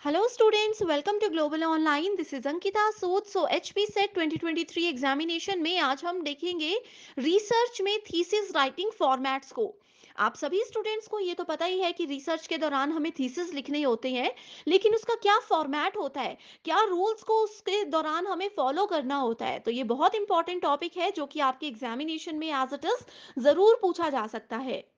Hello students, welcome to Global Online. This is Ankita Sood. So HP set 2023 examination में आज हम देखेंगे research में थीसिस राइटिंग फॉर्मेट्स को। आप सभी स्टूडेंट्स को ये तो पता ही है कि रिसर्च के दौरान हमें थीसिस लिखने होते हैं, लेकिन उसका क्या फॉर्मेट होता है, क्या रूल्स को उसके दौरान हमें फॉलो करना होता है। तो ये बहुत इंपॉर्टेंट टॉपिक है जो कि आपके एग्जामिनेशन में एज इट इज जरूर पूछा जा सकता है।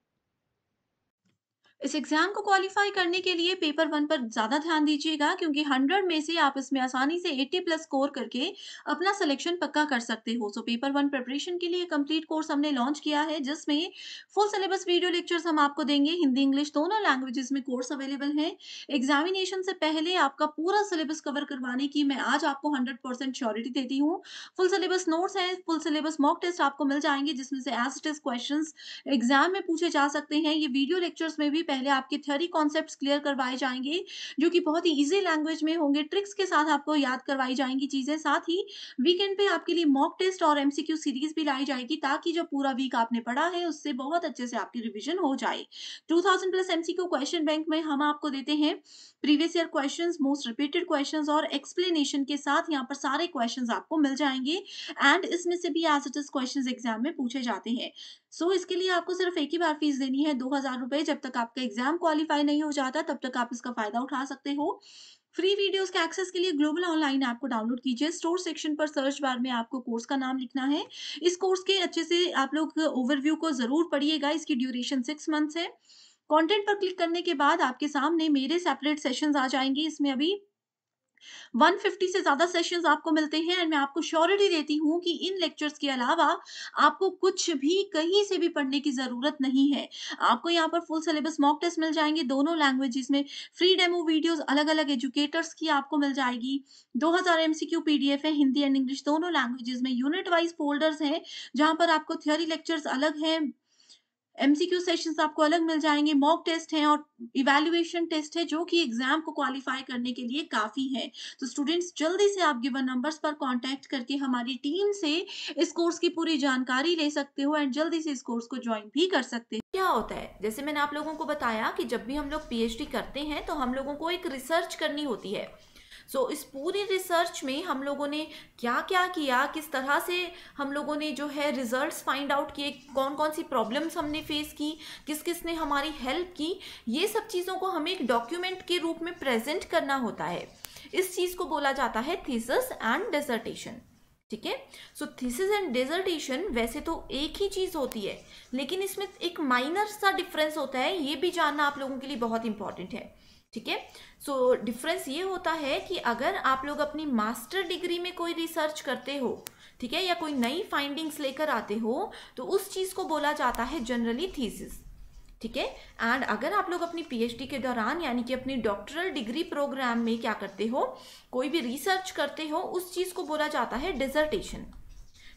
इस एग्जाम को क्वालिफाई करने के लिए पेपर वन पर ज्यादा ध्यान दीजिएगा क्योंकि 100 में से आप इसमें आसानी से 80 प्लस स्कोर करके अपना सिलेक्शन पक्का कर सकते हो। सो पेपर वन प्रिपरेशन के लिए कंप्लीट कोर्स हमने लॉन्च किया है जिसमें फुल सिलेबस वीडियो लेक्चर्स हम आपको देंगे। हिंदी इंग्लिश दोनों लैंग्वेजेस में कोर्स अवेलेबल है। एग्जामिनेशन से पहले आपका पूरा सिलेबस कवर करवाने की मैं आज आपको 100% श्योरिटी देती हूँ। फुल सिलेबस नोट्स है, फुल सिलेबस मॉक टेस्ट आपको मिल जाएंगे जिसमें से as it is question exam में पूछे जा सकते हैं। ये वीडियो लेक्चर्स में भी पहले आपके थ्योरी कॉन्सेप्ट्स क्लियर करवाए जाएंगे जो कि बहुत ही इजी लैंग्वेज में होंगे, ट्रिक्स के साथ आपको याद करवाई जाएंगी चीजें। साथ ही वीकेंड पे आपके लिए मॉक टेस्ट और एमसीक्यू सीरीज भी लाई जाएगी ताकि जो पूरा वीक आपने पढ़ा है उससे बहुत अच्छे से आपकी रिवीजन हो जाए। 2000 प्लस एमसीक्यू क्वेश्चन बैंक में हम आपको देते हैं previous year questions, most repeated questions और एक्सप्लेनेशन के साथ। यहाँ पर सारे क्वेश्चंस आपको मिल जाएंगे एंड इसमें से भी as it is questions exam में पूछे जाते हैं। इसके लिए आपको सिर्फ एक ही बार फीस देनी है, 2000 रुपए। जब तक आपका एग्जाम क्वालिफाई नहीं हो जाता तब तक आप इसका फायदा उठा सकते हो। फ्री वीडियोस के एक्सेस के लिए ग्लोबल ऑनलाइन ऐप को डाउनलोड कीजिए। स्टोर सेक्शन पर सर्च बार में आपको कोर्स का नाम लिखना है। इस कोर्स के अच्छे से आप लोग ओवरव्यू को जरूर पढ़िएगा। इसकी ड्यूरेशन 6 मंथ्स है। कंटेंट पर क्लिक करने के बाद आपके सामने मेरे सेपरेट सेशंस आ जाएंगे। इसमें अभी 150 से ज़्यादा सेशंस आपको मिलते हैं एंड मैं आपको श्योरिटी देती हूँ कि इन लेक्चर्स के अलावा आपको कुछ भी कहीं से भी पढ़ने की ज़रूरत नहीं है। आपको यहाँ पर फुल सिलेबस मॉक टेस्ट मिल जाएँगे दोनों लैंग्वेजेस में। फ्री डेमो वीडियोज़ अलग-अलग एजुकेटर्स की आपको मिल जाएगी। 2000 एमसीक्यू पीडीएफ है, हिंदी एंड इंग्लिश दोनों लैंग्वेजेस में। यूनिट वाइज़ फ़ोल्डर्स हैं, जहाँ पर आपको थ्योरी लेक्चर्स अलग हैं, एमसीक्यू सेशंस आपको अलग मिल जाएँगे, मॉक टेस्ट हैं और इवैल्यूएशन टेस्ट है जो कि एग्ज़ाम को क्वालीफाई करने के लिए काफ़ी है। तो स्टूडेंट्स जल्दी से आप गिवन नंबर्स पर कॉन्टैक्ट करके हमारी टीम से इस कोर्स की पूरी जानकारी ले सकते हो एंड जल्दी से इस कोर्स को जॉइन भी कर सकते हो। क्या होता है, जैसे मैंने आप लोगों को बताया कि जब भी हम लोग पीएचडी करते हैं तो हम लोगों को एक रिसर्च करनी होती है। इस पूरी रिसर्च में हम लोगों ने क्या क्या किया, किस तरह से हम लोगों ने जो है रिजल्ट्स फाइंड आउट किए, कौन कौन सी प्रॉब्लम्स हमने फेस की, किस किस ने हमारी हेल्प की, ये सब चीज़ों को हमें एक डॉक्यूमेंट के रूप में प्रेजेंट करना होता है। इस चीज़ को बोला जाता है थीसिस एंड डिसर्टेशन। ठीक है। थीसिस एंड डिसर्टेशन वैसे तो एक ही चीज़ होती है, लेकिन इसमें एक माइनर सा डिफरेंस होता है। ये भी जानना आप लोगों के लिए बहुत इंपॉर्टेंट है। ठीक है। डिफरेंस ये होता है कि अगर आप लोग अपनी मास्टर डिग्री में कोई रिसर्च करते हो, ठीक है, या कोई नई फाइंडिंग्स लेकर आते हो, तो उस चीज़ को बोला जाता है जनरली थीसिस। ठीक है। एंड अगर आप लोग अपनी पीएचडी के दौरान यानी कि अपनी डॉक्टरल डिग्री प्रोग्राम में क्या करते हो, कोई भी रिसर्च करते हो, उस चीज़ को बोला जाता है डिसर्टेशन।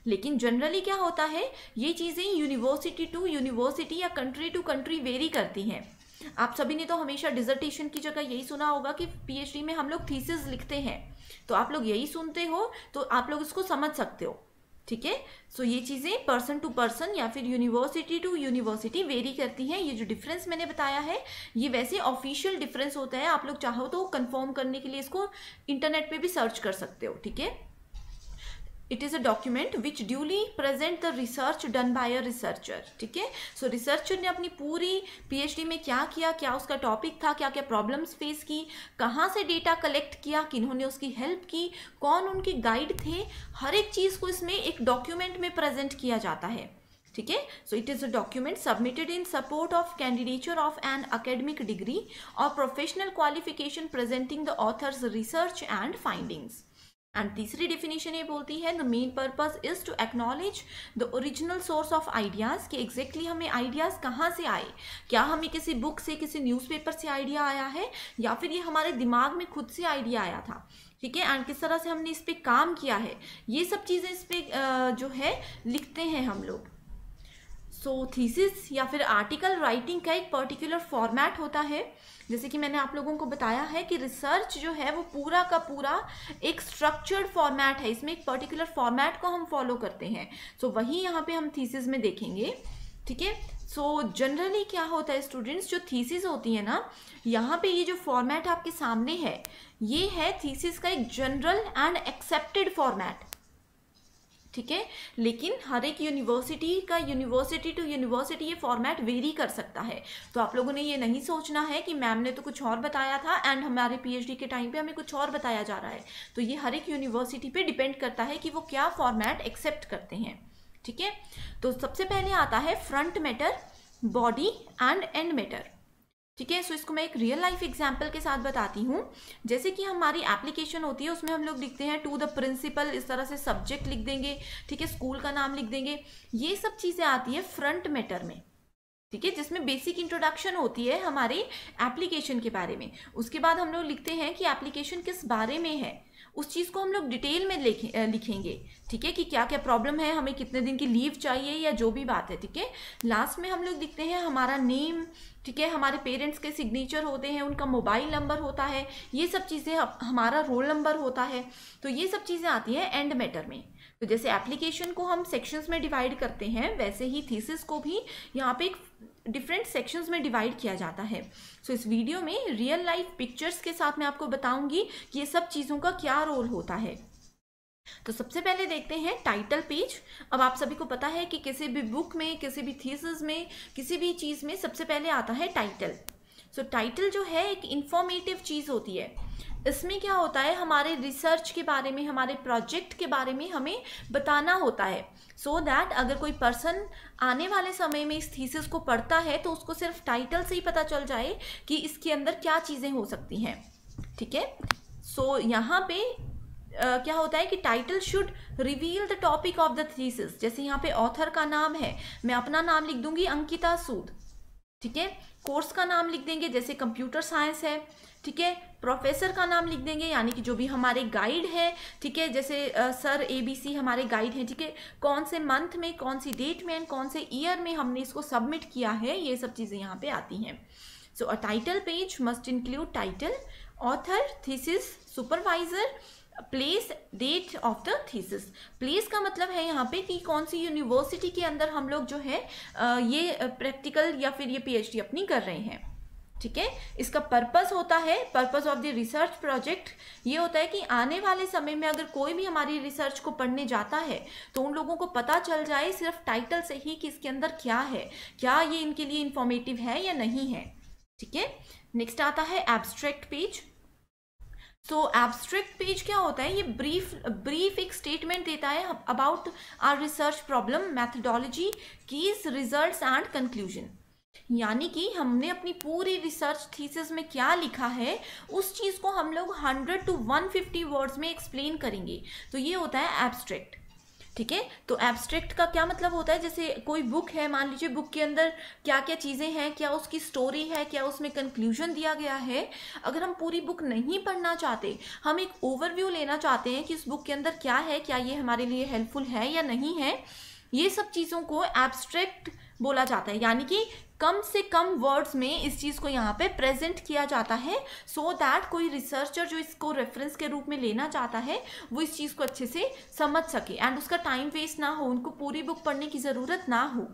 लेकिन जनरली क्या होता है, ये चीज़ें यूनिवर्सिटी टू यूनिवर्सिटी या कंट्री टू कंट्री वेरी करती हैं। आप सभी ने तो हमेशा डिसर्टेशन की जगह यही सुना होगा कि पीएचडी में हम लोग थीसिस लिखते हैं, तो आप लोग यही सुनते हो तो आप लोग इसको समझ सकते हो। ठीक है। ये चीज़ें पर्सन टू पर्सन या फिर यूनिवर्सिटी टू यूनिवर्सिटी वेरी करती हैं। ये जो डिफरेंस मैंने बताया है ये वैसे ऑफिशियल डिफरेंस होता है। आप लोग चाहो तो कंफर्म करने के लिए इसको इंटरनेट पे भी सर्च कर सकते हो। ठीक है। It is a document which duly present the research done by a researcher. ठीक है। रिसर्चर ने अपनी पूरी पीएचडी में क्या किया, क्या उसका टॉपिक था, क्या क्या प्रॉब्लम्स फेस की, कहाँ से डेटा कलेक्ट किया, किन्होंने उसकी हेल्प की, कौन उनके गाइड थे, हर एक चीज़ को इसमें एक डॉक्यूमेंट में प्रेजेंट किया जाता है। ठीक है। It is a document submitted in support of candidature of an academic degree और professional qualification presenting the author's research and findings. And तीसरी डेफिनेशन ये बोलती है the main purpose is to acknowledge the original source of ideas, कि exactly हमें ideas कहाँ से आए, क्या हमें किसी बुक से, किसी न्यूज़पेपर से आइडिया आया है या फिर ये हमारे दिमाग में खुद से आइडिया आया था। ठीक है। एंड किस तरह से हमने इस पर काम किया है, ये सब चीज़ें इस पर जो है लिखते हैं हम लोग। थीसिस या फिर आर्टिकल राइटिंग का एक पर्टिकुलर फॉर्मेट होता है। जैसे कि मैंने आप लोगों को बताया है कि रिसर्च जो है वो पूरा का पूरा एक स्ट्रक्चर्ड फॉर्मेट है, इसमें एक पर्टिकुलर फॉर्मेट को हम फॉलो करते हैं। वही यहाँ पे हम थीसिस में देखेंगे। ठीक है। सो जनरली क्या होता है स्टूडेंट्स, जो थीसिस होती है ना, यहाँ पे ये जो फॉर्मेट आपके सामने है, ये है थीसिस का एक जनरल एंड एक्सेप्टेड फॉर्मेट। ठीक है, लेकिन हर एक यूनिवर्सिटी का यूनिवर्सिटी टू यूनिवर्सिटी ये फॉर्मेट वेरी कर सकता है। तो आप लोगों ने ये नहीं सोचना है कि मैम ने तो कुछ और बताया था एंड हमारे पीएचडी के टाइम पे हमें कुछ और बताया जा रहा है। तो ये हर एक यूनिवर्सिटी पे डिपेंड करता है कि वो क्या फॉर्मेट एक्सेप्ट करते हैं। ठीक है, तो सबसे पहले आता है front matter, body and and matter. ठीक है, सो इसको मैं एक रियल लाइफ एग्जांपल के साथ बताती हूँ। जैसे कि हमारी एप्लीकेशन होती है, उसमें हम लोग लिखते हैं टू द प्रिंसिपल, इस तरह से सब्जेक्ट लिख देंगे, ठीक है, स्कूल का नाम लिख देंगे। ये सब चीज़ें आती है फ्रंट मैटर में। ठीक है, जिसमें बेसिक इंट्रोडक्शन होती है हमारे एप्लीकेशन के बारे में। उसके बाद हम लोग लिखते हैं कि एप्लीकेशन किस बारे में है, उस चीज़ को हम लोग डिटेल में लिखेंगे। ठीक है, कि क्या क्या प्रॉब्लम है, हमें कितने दिन की लीव चाहिए या जो भी बात है। ठीक है, लास्ट में हम लोग लिखते हैं हमारा नेम, ठीक है, हमारे पेरेंट्स के सिग्नेचर होते हैं, उनका मोबाइल नंबर होता है, ये सब चीज़ें, हमारा रोल नंबर होता है। तो ये सब चीज़ें आती हैं एंड मैटर में। तो जैसे एप्लीकेशन को हम सेक्शंस में डिवाइड करते हैं, वैसे ही थीसिस को भी यहाँ पे एक डिफरेंट सेक्शंस में डिवाइड किया जाता है। सो इस वीडियो में रियल लाइफ पिक्चर्स के साथ मैं आपको बताऊंगी कि ये सब चीज़ों का क्या रोल होता है। तो सबसे पहले देखते हैं टाइटल पेज। अब आप सभी को पता है कि किसी भी बुक में, किसी भी थीसिस में, किसी भी चीज़ में सबसे पहले आता है टाइटल। सो टाइटल जो है एक इंफॉर्मेटिव चीज़ होती है। इसमें क्या होता है, हमारे रिसर्च के बारे में, हमारे प्रोजेक्ट के बारे में हमें बताना होता है, सो दैट अगर कोई पर्सन आने वाले समय में इस थीसिस को पढ़ता है तो उसको सिर्फ टाइटल से ही पता चल जाए कि इसके अंदर क्या चीज़ें हो सकती हैं। ठीक है, सो यहाँ पे क्या होता है कि title should reveal the topic of the thesis. जैसे यहाँ पे ऑथर का नाम है, मैं अपना नाम लिख दूंगी अंकिता सूद। ठीक है, कोर्स का नाम लिख देंगे, जैसे कंप्यूटर साइंस है। ठीक है, प्रोफेसर का नाम लिख देंगे, यानी कि जो भी हमारे गाइड है। ठीक है, जैसे सर ABC हमारे गाइड हैं। ठीक है, कौन से मंथ में, कौन सी डेट में एंड कौन से ईयर में हमने इसको सबमिट किया है, ये सब चीज़ें यहाँ पे आती हैं। So a title page must include title, author, thesis, supervisor, place, date of the thesis. Place का मतलब है यहाँ पे कि कौन सी यूनिवर्सिटी के अंदर हम लोग जो है ये प्रैक्टिकल या फिर ये PhD अपनी कर रहे हैं। ठीक है, इसका पर्पस होता है, purpose of the research project ये होता है कि आने वाले समय में अगर कोई भी हमारी रिसर्च को पढ़ने जाता है तो उन लोगों को पता चल जाए सिर्फ टाइटल से ही कि इसके अंदर क्या है, क्या ये इनके लिए इंफॉर्मेटिव है या नहीं है। ठीक है, नेक्स्ट आता है एब्स्ट्रैक्ट पेज। तो एब्स्ट्रैक्ट पेज क्या होता है, ये ब्रीफ एक स्टेटमेंट देता है about our research problem, methodology, keys, results and conclusion. यानी कि हमने अपनी पूरी रिसर्च थीसिस में क्या लिखा है उस चीज़ को हम लोग 100 to 150 वर्ड्स में एक्सप्लेन करेंगे। तो ये होता है एब्स्ट्रैक्ट। ठीक है, तो एब्स्ट्रैक्ट का क्या मतलब होता है, जैसे कोई बुक है, मान लीजिए बुक के अंदर क्या क्या चीज़ें हैं, क्या उसकी स्टोरी है, क्या उसमें कंक्लूजन दिया गया है। अगर हम पूरी बुक नहीं पढ़ना चाहते, हम एक ओवरव्यू लेना चाहते हैं कि इस बुक के अंदर क्या है, क्या ये हमारे लिए हेल्पफुल है या नहीं है, ये सब चीज़ों को एब्स्ट्रैक्ट बोला जाता है। यानी कि कम से कम वर्ड्स में इस चीज़ को यहाँ पे प्रेजेंट किया जाता है, सो दैट कोई रिसर्चर जो इसको रेफरेंस के रूप में लेना चाहता है वो इस चीज़ को अच्छे से समझ सके एंड उसका टाइम वेस्ट ना हो, उनको पूरी बुक पढ़ने की ज़रूरत ना हो।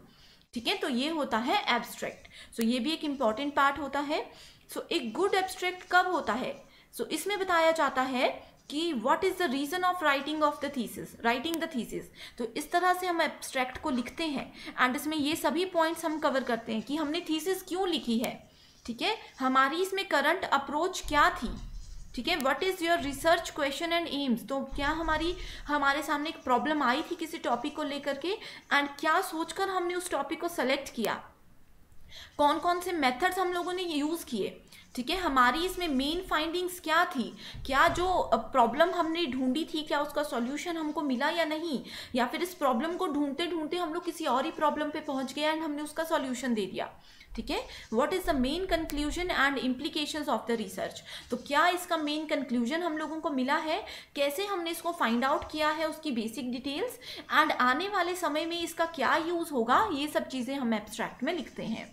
ठीक है, तो ये होता है एब्स्ट्रैक्ट। सो ये भी एक इम्पॉर्टेंट पार्ट होता है। सो एक गुड एब्स्ट्रैक्ट कब होता है, सो इसमें बताया जाता है कि what is the reason of writing the thesis. तो इस तरह से हम एब्स्ट्रैक्ट को लिखते हैं एंड इसमें ये सभी पॉइंट्स हम कवर करते हैं कि हमने थीसिस क्यों लिखी है। ठीक है, हमारी इसमें करंट अप्रोच क्या थी। ठीक है, what is your research question and AIIMS. तो क्या हमारे सामने एक प्रॉब्लम आई थी किसी टॉपिक को लेकर के एंड क्या सोचकर हमने उस टॉपिक को सेलेक्ट किया, कौन कौन से मेथड्स हम लोगों ने यूज़ किए। ठीक है, हमारी इसमें मेन फाइंडिंग्स क्या थी, क्या जो प्रॉब्लम हमने ढूंढी थी क्या उसका सॉल्यूशन हमको मिला या नहीं, या फिर इस प्रॉब्लम को ढूंढते ढूंढते हम लोग किसी और ही प्रॉब्लम पे पहुंच गए एंड हमने उसका सॉल्यूशन दे दिया। ठीक है, what is the main conclusion and implications of the research. तो क्या इसका मेन कंक्लूजन हम लोगों को मिला है, कैसे हमने इसको फाइंड आउट किया है, उसकी बेसिक डिटेल्स एंड आने वाले समय में इसका क्या यूज़ होगा, ये सब चीज़ें हम एब्स्ट्रैक्ट में लिखते हैं।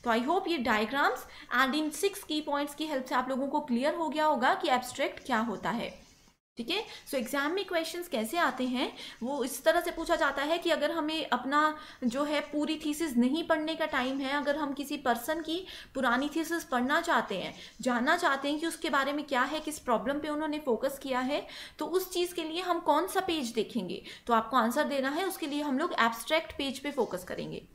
तो आई होप ये डायग्राम्स एंड इन 6 की पॉइंट्स की हेल्प से आप लोगों को क्लियर हो गया होगा कि एब्स्ट्रैक्ट क्या होता है। ठीक है। सो एग्जाम में क्वेश्चंस कैसे आते हैं, वो इस तरह से पूछा जाता है कि अगर हमें अपना जो है पूरी थीसिस नहीं पढ़ने का टाइम है, अगर हम किसी पर्सन की पुरानी थीसिस पढ़ना चाहते हैं, जानना चाहते हैं कि उसके बारे में क्या है, किस प्रॉब्लम पे उन्होंने फोकस किया है, तो उस चीज़ के लिए हम कौन सा पेज देखेंगे, तो आपको आंसर देना है, उसके लिए हम लोग एब्स्ट्रैक्ट पेज पे फोकस करेंगे।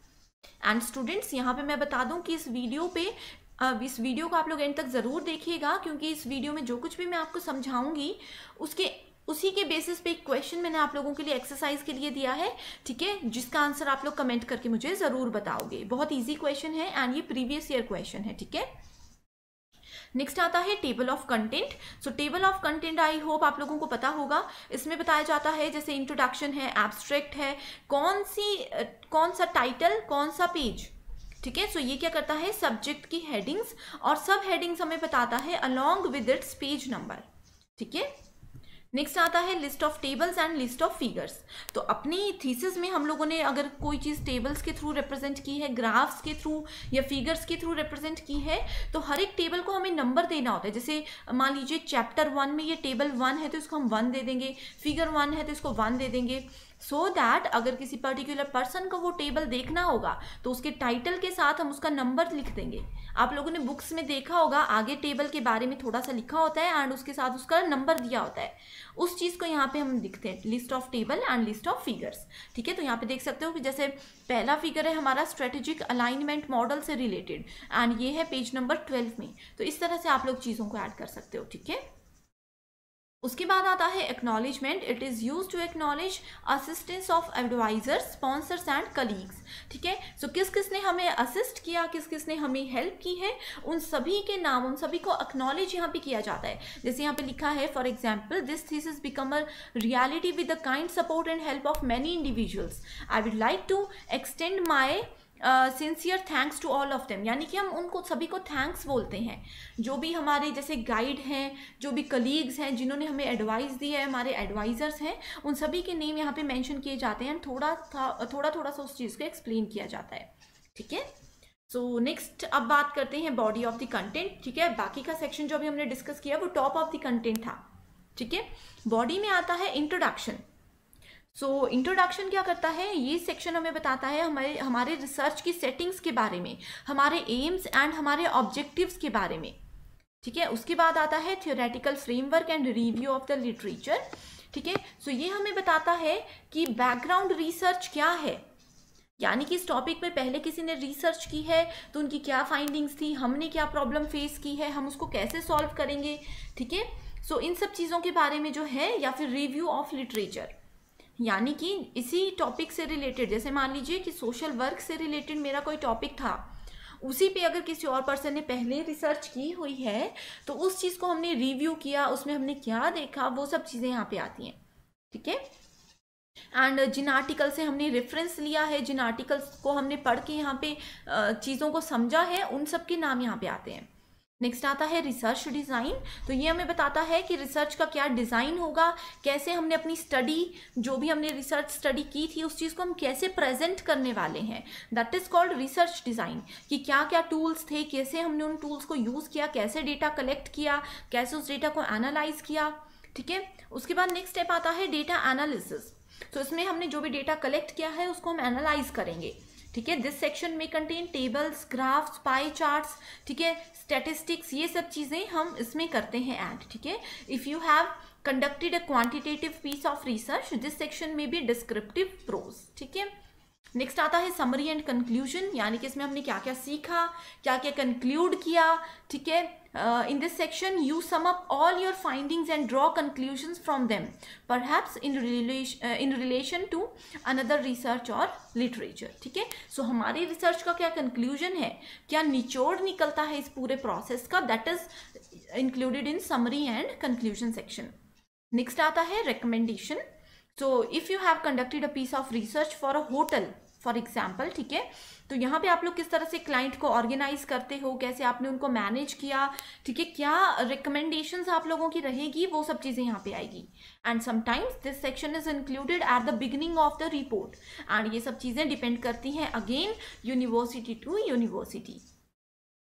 एंड स्टूडेंट्स, यहाँ पे मैं बता दूं कि इस वीडियो को आप लोग एंड तक ज़रूर देखिएगा, क्योंकि इस वीडियो में जो कुछ भी मैं आपको समझाऊंगी उसी के बेसिस पे एक क्वेश्चन मैंने आप लोगों के लिए एक्सरसाइज के लिए दिया है, ठीक है, जिसका आंसर आप लोग कमेंट करके मुझे ज़रूर बताओगे। बहुत ईजी क्वेश्चन है एंड ये प्रीवियस ईयर क्वेश्चन है, ठीक है। नेक्स्ट आता है table of content. So table of content I hope आप लोगों को पता होगा। इसमें बताया जाता है जैसे इंट्रोडक्शन है, एब्स्ट्रैक्ट है, कौन सा टाइटल, कौन सा पेज, ठीक है। सो ये क्या करता है, सब्जेक्ट की हेडिंग्स और सब हेडिंग्स हमें बताता है along with its page number, ठीक है। नेक्स्ट आता है list of tables and list of figures. तो अपनी थीसिस में हम लोगों ने अगर कोई चीज़ टेबल्स के थ्रू रिप्रेजेंट की है, ग्राफ्स के थ्रू या फिगर्स के थ्रू रिप्रेजेंट की है, तो हर एक टेबल को हमें नंबर देना होता है। जैसे मान लीजिए चैप्टर 1 में ये टेबल 1 है तो इसको हम 1 दे देंगे, फिगर 1 है तो इसको 1 दे देंगे, सो दैट अगर किसी पर्टिकुलर पर्सन को वो टेबल देखना होगा तो उसके टाइटल के साथ हम उसका नंबर लिख देंगे। आप लोगों ने बुक्स में देखा होगा, आगे टेबल के बारे में थोड़ा सा लिखा होता है एंड उसके साथ उसका नंबर दिया होता है, उस चीज़ को यहाँ पे हम लिखते हैं, list of table and list of figures, ठीक है। तो यहाँ पे देख सकते हो कि जैसे पहला फिगर है हमारा स्ट्रेटेजिक अलाइनमेंट मॉडल से रिलेटेड एंड ये है पेज नंबर 12 में। तो इस तरह से आप लोग चीज़ों को ऐड कर सकते हो, ठीक है। उसके बाद आता है acknowledgement. It is use to acknowledge assistance of advisers, sponsors and colleagues, ठीक है। सो किस किस ने हमें असिस्ट किया, किस किस ने हमें हेल्प की है, उन सभी के नाम, उन सभी को एक्नॉलेज यहाँ पे किया जाता है। जैसे यहाँ पे लिखा है for example, this thesis become a reality with the kind support and help of many individuals. I would like to extend my sincere thanks to all of them. यानी कि हम उनको सभी को थैंक्स बोलते हैं, जो भी हमारे जैसे गाइड हैं, जो भी कलीग्स हैं, जिन्होंने हमें एडवाइस दी है, हमारे एडवाइजर्स हैं, उन सभी के नेम यहाँ पे मेंशन किए जाते हैं, थोड़ा सा उस चीज़ को एक्सप्लेन किया जाता है, ठीक है। सो नेक्स्ट अब बात करते हैं बॉडी ऑफ द कंटेंट, ठीक है। बाकी का सेक्शन जो अभी हमने डिस्कस किया वो टॉप ऑफ द कंटेंट था, ठीक है। बॉडी में आता है इंट्रोडक्शन। सो इंट्रोडक्शन क्या करता है, ये सेक्शन हमें बताता है हमारे रिसर्च की सेटिंग्स के बारे में, हमारे एम्स एंड हमारे ऑब्जेक्टिव्स के बारे में, ठीक है। उसके बाद आता है theoretical framework and review of the literature, ठीक है। सो ये हमें बताता है कि बैकग्राउंड रिसर्च क्या है, यानी कि इस टॉपिक पे पहले किसी ने रिसर्च की है तो उनकी क्या फाइंडिंग्स थी, हमने क्या प्रॉब्लम फेस की है, हम उसको कैसे सॉल्व करेंगे, ठीक है। सो इन सब चीज़ों के बारे में जो है, या फिर रिव्यू ऑफ लिटरेचर, यानी कि इसी टॉपिक से रिलेटेड, जैसे मान लीजिए कि सोशल वर्क से रिलेटेड मेरा कोई टॉपिक था, उसी पे अगर किसी और पर्सन ने पहले रिसर्च की हुई है तो उस चीज़ को हमने रिव्यू किया, उसमें हमने क्या देखा, वो सब चीज़ें यहाँ पे आती हैं, ठीक है। एंड जिन आर्टिकल से हमने रेफरेंस लिया है, जिन आर्टिकल्स को हमने पढ़ के यहाँ पे चीज़ों को समझा है, उन सब के नाम यहाँ पे आते हैं। नेक्स्ट आता है रिसर्च डिज़ाइन। तो ये हमें बताता है कि रिसर्च का क्या डिज़ाइन होगा, कैसे हमने अपनी स्टडी, जो भी हमने रिसर्च स्टडी की थी, उस चीज़ को हम कैसे प्रेजेंट करने वाले हैं, that is called research design. कि क्या क्या टूल्स थे, कैसे हमने उन टूल्स को यूज़ किया, कैसे डेटा कलेक्ट किया, कैसे उस डेटा को एनालाइज किया, ठीक है। उसके बाद नेक्स्ट स्टेप आता है डेटा एनालिसिस। तो इसमें हमने जो भी डेटा कलेक्ट किया है उसको हम एनालाइज करेंगे, ठीक है। दिस सेक्शन में contain tables, graphs, pie charts, ठीक है, स्टैटिस्टिक्स, ये सब चीज़ें हम इसमें करते हैं ऐड, ठीक है। If you have conducted a quantitative piece of research, this section में बी डिस्क्रिप्टिव प्रोज, ठीक है। नेक्स्ट आता है समरी एंड कंक्लूजन, यानी कि इसमें हमने क्या क्या सीखा, क्या क्या कंक्लूड किया, ठीक है। In this section you sum up all your findings and draw conclusions from them, perhaps in relation to another research or literature, ठीक है। सो हमारी रिसर्च का क्या कंक्लूजन है, क्या निचोड़ निकलता है इस पूरे प्रोसेस का, that is included in summary and conclusion section. Next आता है recommendation. So if you have conducted a piece of research for a hotel for example, ठीक है, तो यहाँ पे आप लोग किस तरह से क्लाइंट को ऑर्गेनाइज करते हो, कैसे आपने उनको मैनेज किया, ठीक है, क्या रिकमेंडेशंस आप लोगों की रहेगी, वो सब चीज़ें यहाँ पे आएगी। And sometimes this section is included at the beginning of the report, and ये सब चीज़ें डिपेंड करती हैं again university to university.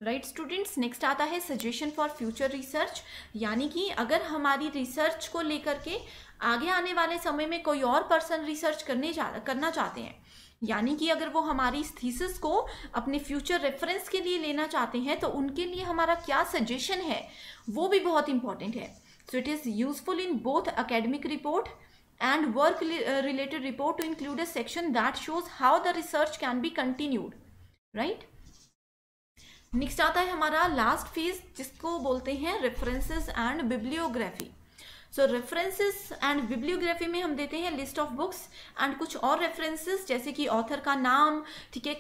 Right students, next आता है सजेशन फॉर फ्यूचर रिसर्च, यानी कि अगर हमारी रिसर्च को लेकर के आगे आने वाले समय में कोई और पर्सन रिसर्च करना चाहते हैं, यानी कि अगर वो हमारी इस थीसिस को अपने फ्यूचर रेफरेंस के लिए लेना चाहते हैं, तो उनके लिए हमारा क्या सजेशन है वो भी बहुत इंपॉर्टेंट है. So it is useful in both academic report and work related report to include a section that shows how the research can be continued, right? Next आता है हमारा लास्ट फेज, जिसको बोलते हैं references and bibliography. So references and bibliography में हम देते हैं लिस्ट ऑफ बुक्स एंड कुछ और रेफरेंसेस, जैसे कि ऑथर का नाम, ठीक है,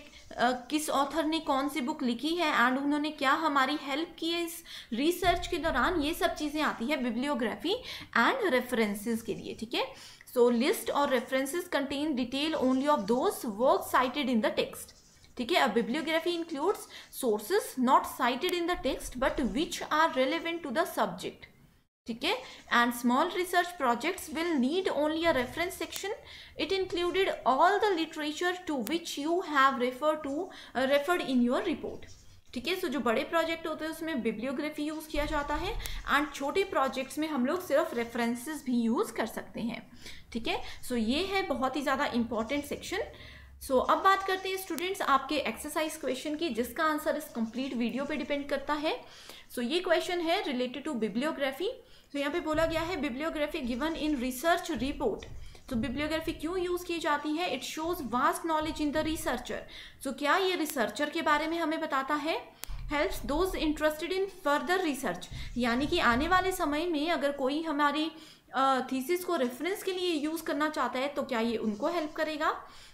किस ऑथर ने कौन सी बुक लिखी है एंड उन्होंने क्या हमारी हेल्प की है इस रिसर्च के दौरान, ये सब चीज़ें आती है बिब्लियोग्राफी एंड रेफरेंसेस के लिए, ठीक है. सो लिस्ट और references contain detail only of those work cited in the text, ठीक है. अब bibliography includes sources not cited in the text but which are relevant to the subject, ठीक है. And small research projects will need only a reference section. It included all the literature to which you have referred in your report, ठीक है. सो जो बड़े project होते हैं उसमें bibliography use किया जाता है एंड छोटे प्रोजेक्ट्स में हम लोग सिर्फ रेफरेंसेस भी यूज़ कर सकते हैं, ठीक है. सो ये है बहुत ही ज़्यादा इंपॉर्टेंट सेक्शन. सो अब बात करते हैं स्टूडेंट्स आपके एक्सरसाइज क्वेश्चन की, जिसका आंसर इस कंप्लीट वीडियो पे डिपेंड करता है. सो ये क्वेश्चन है रिलेटेड टू बिब्लियोग्राफी. तो यहाँ पे बोला गया है bibliography given in research report. तो बिब्लियोग्राफी क्यों यूज़ की जाती है? It shows vast knowledge in the researcher. सो क्या ये रिसर्चर के बारे में हमें बताता है? Helps those interested in further research, यानी कि आने वाले समय में अगर कोई हमारी थीसिस को रेफरेंस के लिए यूज़ करना चाहता है तो क्या ये उनको हेल्प करेगा.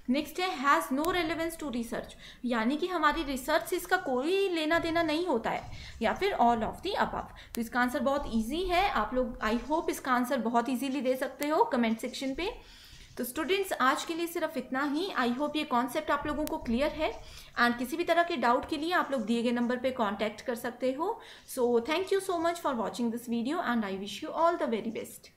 नेक्स्ट है has no relevance to research, यानी कि हमारी रिसर्च से इसका कोई लेना देना नहीं होता है, या फिर ऑल ऑफ दी अबव. तो इसका आंसर बहुत इजी है. आप लोग आई होप इसका आंसर बहुत इजीली दे सकते हो कमेंट सेक्शन पे. तो स्टूडेंट्स आज के लिए सिर्फ इतना ही. आई होप ये कॉन्सेप्ट आप लोगों को क्लियर है एंड किसी भी तरह के डाउट के लिए आप लोग दिए गए नंबर पे कांटेक्ट कर सकते हो. So thank you so much for watching this video and I wish you all the very best.